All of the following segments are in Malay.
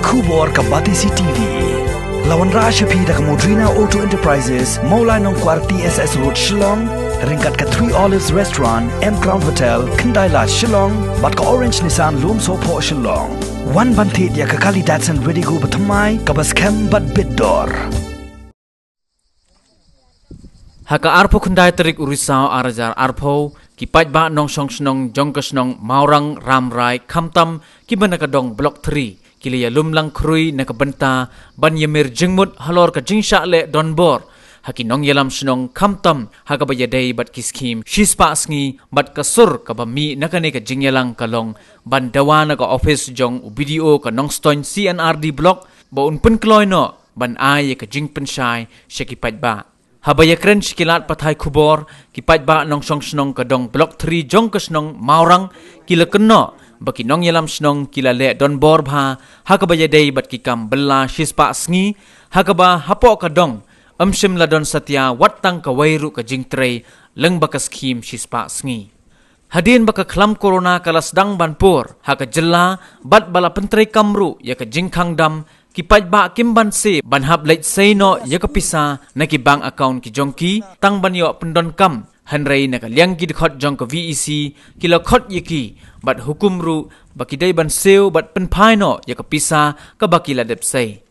Kubor ka Batisi TV. Lawan Rashapi da ka Modrina Auto Enterprises, Maulai Nongkwar TSS Road Shillong, ringkat ka 3 Olives Restaurant, M Crown Hotel, Kendaila Shillong, bat ka Orange Nissan Lumso Po Shillong. Wan bantit ya ka Kali Datsun Ready Go Batamai, ka Baskem Bat Biddor. Haka arpo kundai terik urisau arajar arpo kipat ba nong song snong jongkes nong maurang ramrai kamtam kibana kadong blok 3 kili ya lumlang krui nakabenta ban yamir jengmut halor ka jingsha le donbor haki nong yalam snong kamtam haka ba yadai bat kiskim shispa sngi bat kasur ka bami nakane ka jingyalang kalong ban dawana ka office jong video ka nong stoin CNRD blok ba unpun kloy no ban ay ka jingpen shai shakipat ba Habaya kren sikilat patay kubor, kipat ba nong song snong kadong blok 3 jong kasnong maurang kila keno, baki nong yalam snong kila le don bor bha, hakabaya day bat kikam bela shispa sngi, hakaba hapo kadong, amsim la don satya watang kawairu ka jingtre, leng bakas kim shispa sngi. Hadin baka klam corona kalasdang banpur, haka jela bat bala pentray kamru ya ka jingkang dam, kipat ba kimban se banhab late say no ya kapisa na ki bank account ki jongki tang banyo pendon kam hanrei na kalyang ki khot jong ka VEC kilo khot yiki bat hukum ru bakidai ban seu bat penpai no ya kapisa ka bakila dep say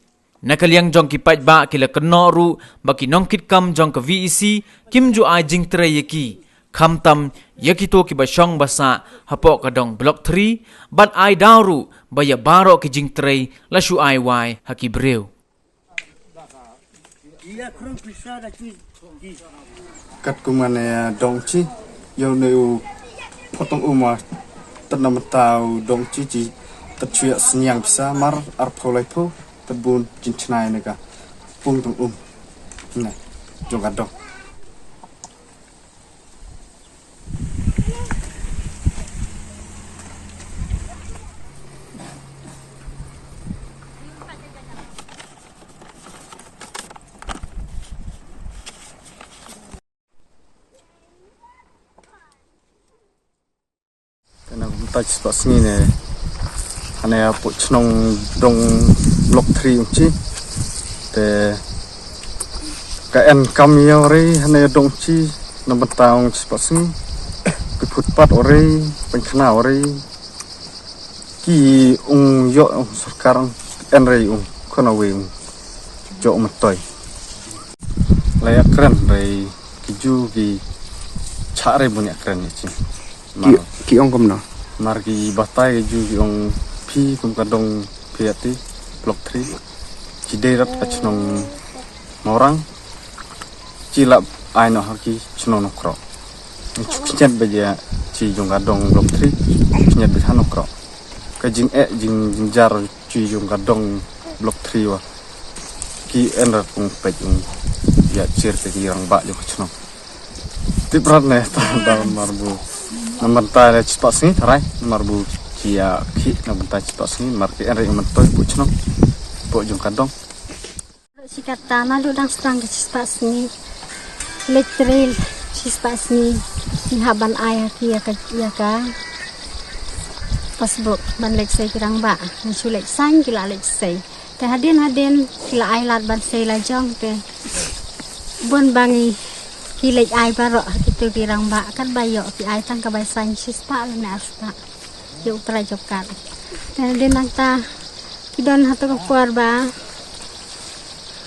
na kalyang jong kipat ba kila keno ru baki nongkit kam jong ka VEC kim ju ai jing tre yiki kamtam yakito ki basyong basa hapo kadong blok 3 bat ai daru baya baro ki jing trei la shu ai wai haki breu kat kumane dongchi yo neu potong uma tanam tau dongchi ji tercuyak senyang bisa mar arpolai po tebun jincnai nega pung tung nah jong kadong touch spots ni ne ane apo chnong dong block 3 unchi te ka en kamyo re ane dong chi number taung spots ni ke footpath ore penkhna ore ki yo sekarang en re khona we jo matoy layak keren re kiju ki chare bunya keren ni chi ki ongkom no margi batai ju yung pi kum kadong piati blok 3 ciderat kacnong morang cilap aino haki chnong nokro cicet baja ci jong kadong blok 3 nyet bisan nokro kajing jing jar ci jong kadong blok 3 wa ki enrat ung pejung ya cir te yang ba jo chnong tiprat ne ta marbu Namanta cepat sini, tarai marbu kia ki namanta cepat sini, marki enre mentoy pucno, pojung kandong. Sikata malu dang stang cepat sini, letril cepat sini, haban air kia ka, pasbuk ban lek say kirang ba, menculek sang kila lek say, te hadin kila air lat ban say la jong te, bon bangi. Kilek ai baro itu kirang ba kan bayo ki ai tang ka bay sang sispa na asta yo tra jokat dan din nanta kidon hato ko ba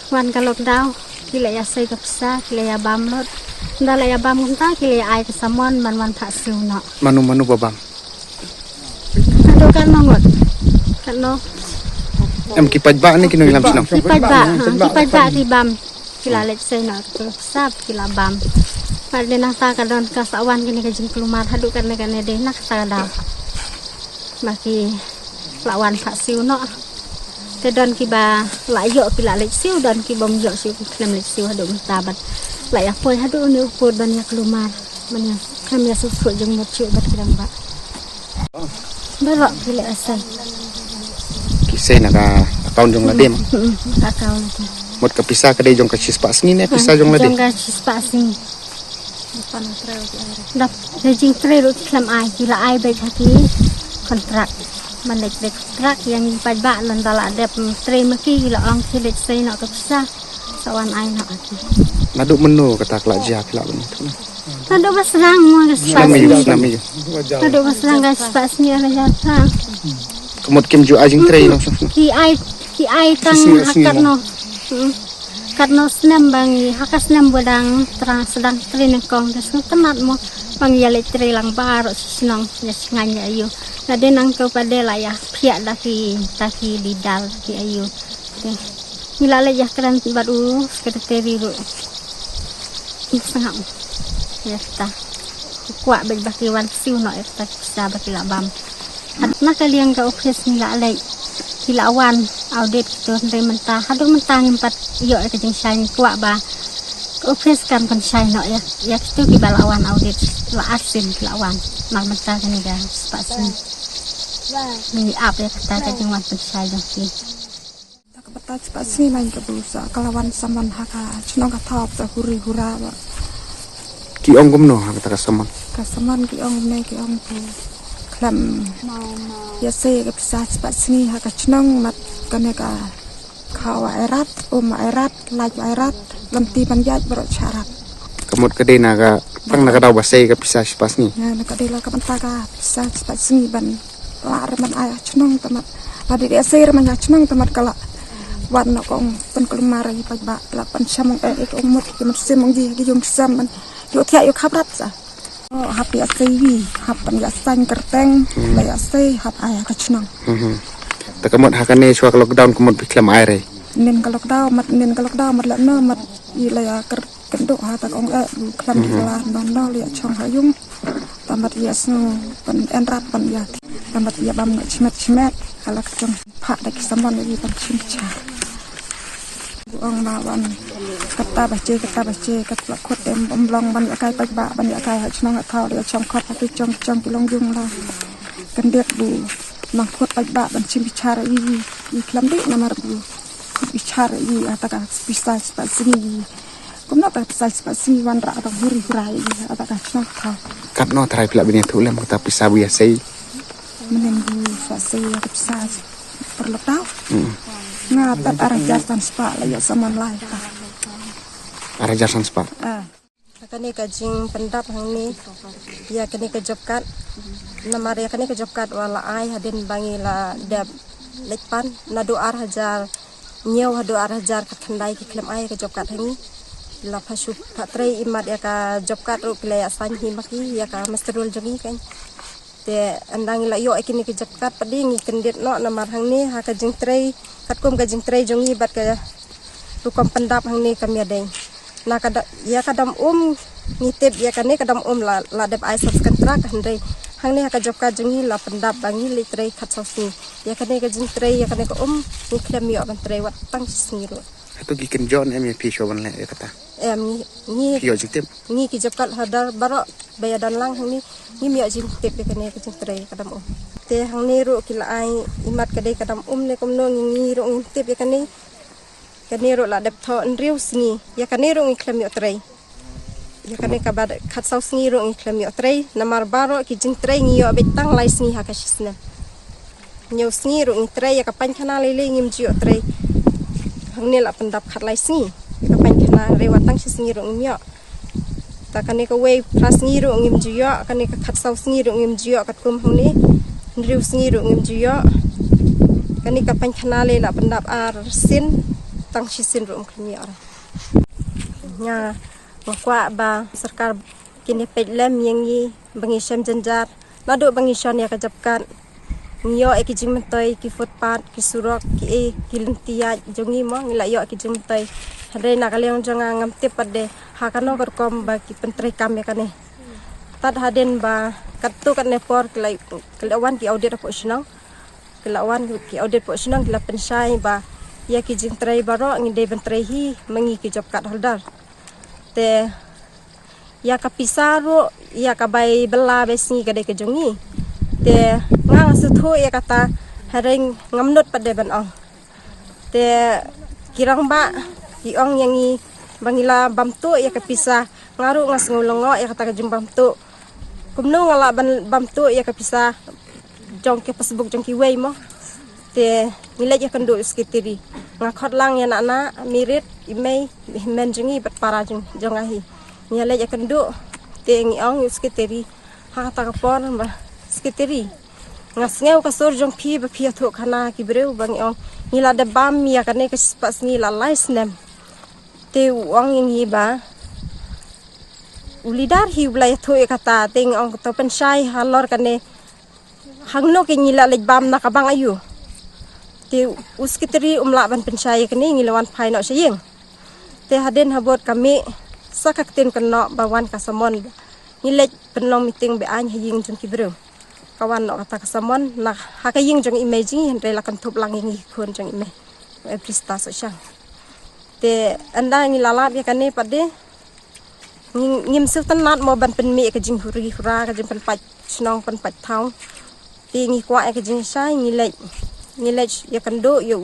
wan ka lockdown kilek ya say ka psa kilek ya bamlot ndala ya bam unta kilek ai ka samon man tha siuno manu babam ado kan mangot kan no em kipat ba ni kinong ilam sinong kipat ba di bam kila let's say na sap kila bam pada nang ta kadon kasawan kini kajing kelumar hadu kan de nak ta da maki lawan pak siu no te don ki ba la yo kila let's siu don ki bom yo siu klem let's siu hadu ta bat la ya poi hadu ni upur don ya kelumar manya kami ya susu jeng mot ciu bat kirang ba berok kila asal kisah naga account jong ladem account mot kapisa kadai jong ka sispa sini ne pisa jong ladem jong ka sispa sini dap jing trailer klam ai kila ai baik hati kontrak Manik trak yang pajak lan dala ada terima ki la ang silit say nak kapsa sawan ay nak aki. Naduk menu kata kelak jia kelak begitu. Tado basrang mo Senami gaspas. je. Tado basrang gaspas ni ala jata. Kemud kim ju ajing tray no. Ki ay tang hakat no. Karena senam bangi hakas senam bodang terang sedang trin kong das kenat mo bangi ya letri lang baro senang ya nganya ayu. Nade nang kau pada lah ya pihak daki lidal ki ayu. Nila le ya keran baru sekretari ru. Sangat ya ta. Kuat bagi wan siu no eta bisa bagi labam. Nak kalian kau ofis nila le kilawan audit tu dari mentah hadung mentah empat yo ke jeng syai kuat ba ofis kan kan syai no ya itu ki balawan audit la asin kilawan mal mentah ni ga spasin ni up ya kata jeng wan pen syai jeng ki tak betat spasin main ke busa kalawan saman haka cunong ka top sa huri hura ba Ki ong gumno kata kasaman. kasaman ki ong ne ki ong tu klam ya se ke bisa spasin haka cunong mat kaneka kawa erat erat laj erat lamti panjat berot syarat Kemud kede naga pang naga daw basay ka pisa pas ni. ya nak adila ka pantaka bisa spasin ban lar man ayah cunong tamat adi dia se man cunong tamat kala wan no kong pen kelumar yi pajba la pan samong ek umut ki sim mong ji jong sam man yo thia yo khabrat sa oh happy asai hapan ya san kerteng la ya sai hap ayah ka cunong Ta kemud hakane shwa ka lockdown kemud biklam aire. nen kalau daw mat la no mat ila ya kenduk ha ta kong klam di la non no ya chong hayung tamat ya sno pen enrat pen ya tamat ya bam chmet ala kong pak dak samon ni pan chimcha ong mawan kata bace kat la khot em omlong ban ya kai pajba ban ya kai ha chnong thau ya chong khot ha chong kilong jung la kendet bu nang khot pajba ban chimcha i klam di namar bu bicara ini atakan bisa spasi kumna tak bisa spasi wan ra atau huri hurai atakan contoh Kat no try pila bini tu lem kata pisa bu ya say. menunggu spasi bisa perlu tahu ngatat arah jalan spa lah ya sama lain Ara jarsan spa. Kani kajing pendap hang ni ya kani ke jobkat namar ya kani ke jobkat wala ai hadin bangila dab lekpan nadu ar hajar nyew hadu ar hajar ka khandai ki klem ai ke jobkat hangi la phasu phatrai imat ya ka jobkat ru kle ya san hi maki ya ka masterul jongi kan te andang la yo ikini ke jobkat pading kendet no namar hang ni ha ka jing trai katkum ka jing trai jongi bat ka tukom pendap hang ni kami adeng na kada ya kadam ngitip ya kane kadam la dep ai subscribe handai hang ni ka jobkat jongi la pendap bangi litrai khat sosni ya kane ka jing trai ya kane ka ni klem yo ban trai wat tang singiru Itu gikin John em pi show ban le kata. em ni Pio jitim. ni ki jobkat hadar baro bayadan lang hang ni mi jing tip ya kane ka jing trai kadam te hang ni ru kila ai imat kadai kadam ne komno ngi ru ngintip ya kane ro la dep tho nriu singi ya kane ro ngi klem yo trai ya kane ka bad khat sau singi ro ngi klem yo trai namar baro ki jing trai ngi yo betang lai singi ha ka shisna nyo singi ro ngi trai ya ka pan khana le ngim ji yo trai hang ne la pendap khat lai singi ya ka pan khana re watang singi ro ngi yo ta kane ka wei pras singi ro ngim ji yo kane ka khat sau singi ro ngim ji yo kat kum hang ni nriu singi ro ngim ji yo kane ka pan khana le la pendap ar sin tang shisin rum kini orang. Nya, wakwa ba sarkar kini pedlem yangi bangisam janjar. Nado bangisan ya kajapkan. Ngiyo eki jimantay ki footpath ki surok ki lintiya jongi mo ngila yo eki jimantay. Hadai nakaliang jonga ngamti pade hakano berkom ba ki pentri kami kane. Tad haden ba katu kan nepor kelawan ki audit po sinang. Kelawan ki audit po sinang kila pensai ba ya ki jing trai baro ngide ben trai hi mangi ki job kat holdar te ya ka pisaro ya ka bai bela besi gade ke jongi te ngang sutho ya kata hareng ngamnot pade ban ong te kirang ba ki ong yangi bangila bamtu ya ka pisa ngaru ngas ngulongo ya kata ka jum bamtu kumno ngala ban bamtu ya ka pisa jong ke Facebook jong ki wei mo te ngilek ya kenduk skitiri ngakot lang ya nak mirit imei men jengi bat para jong ahi ngilek ya kenduk te ngiong skitiri ha ta kapon ba skitiri ngasngeu kasur jong pi ba pi thuk khana ki breu bang ong ngila de bam ya kane ke pas ngila lais nem te wang ngi ba ulidar hi ulai thuk kata te ngong to pensai halor kane hangno ke ngila lej bam na kabang ayu te uskitri umla ban pensai kene ngilawan phai no sayeng te haden habot kami sakak tin keno bawan kasamon ngilej penlong meeting be an haying jong kibro kawan no kata kasamon na hakaying jong imaging hen rela kan thup lang ngi khon jong ime prista so syang te anda ngilala be kane pade ngim su tanat mo ban pen mi ke jing huri hura ke jing pen pat snong pen pat thau te ngi kwa ke jing sai ngilej ya kando ya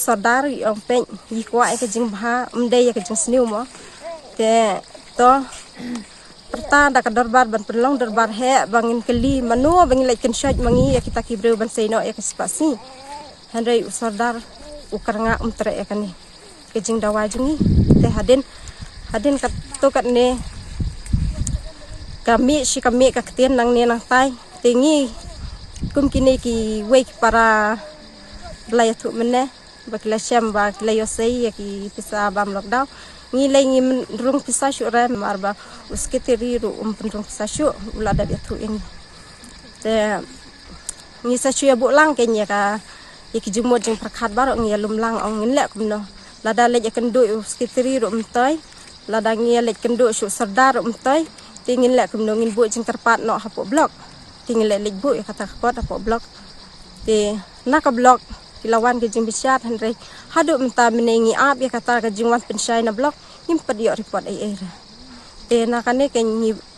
sadar yang pen yikwa ke jing bha umde ya ke jing sniu mo te to perta da ka darbar ban pelong darbar he bangin keli manu bangin lek ken shaj mangi ya kita kibreu ban seino ya ke spasi handai sadar ukarnga umtre ya kani ke jing dawa jingi te haden kat to kat ne kami ka ketien nang ne nang tai tingi kum kini ki wake para belaya tu mene bakila syam bakila yosei ya ki pisa bam lockdown ngi lay ngi rung pisa syure marba uskitiri ru rung pisa syu ulada ya tu ini te ngi sa syu ya bulang kenya ka iki jumot jing prakhat bar ngi lum lang ong ngi lek kumno lada lej kendu uskitiri ru umtoy lada ngi lej kendu syu sardar umtoy tingin lek kumno ngin bu jing terpat no hapo blok tinggal lek bu ya kata kot apa blok te nak blok kilawan ke jing bisyat henry hadu menta menengi ap ya kata ke jingwan pensai na blok impad yo report ai te nakane ke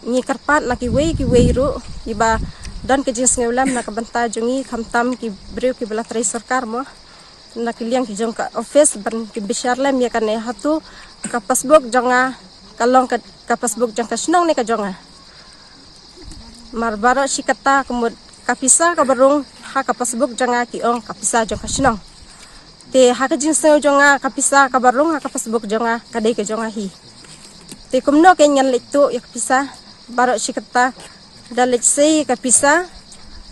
ni karpat laki wei ru iba dan ke jing ngeulam nak banta jungi khamtam ki breu ki bela trai sarkar mo nak liang ki jong ka office ban ki bisyar lem ya kane hatu ka passbook jonga kalong ka passbook jong ka snong ne ka jonga marbaro sikata kumud kapisa kabarung ha kapasbuk janga ki ong kapisa jong kasnong te ha ka jinseu jonga kapisa kabarung ha kapasbuk jonga kadai ke jonga hi te kumno ke nyan lektu ya kapisa baro sikata dalet sei kapisa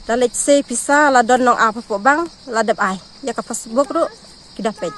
dalet sei pisa la don nong apa po bang la dap ai ya kapasbuk ru kidapet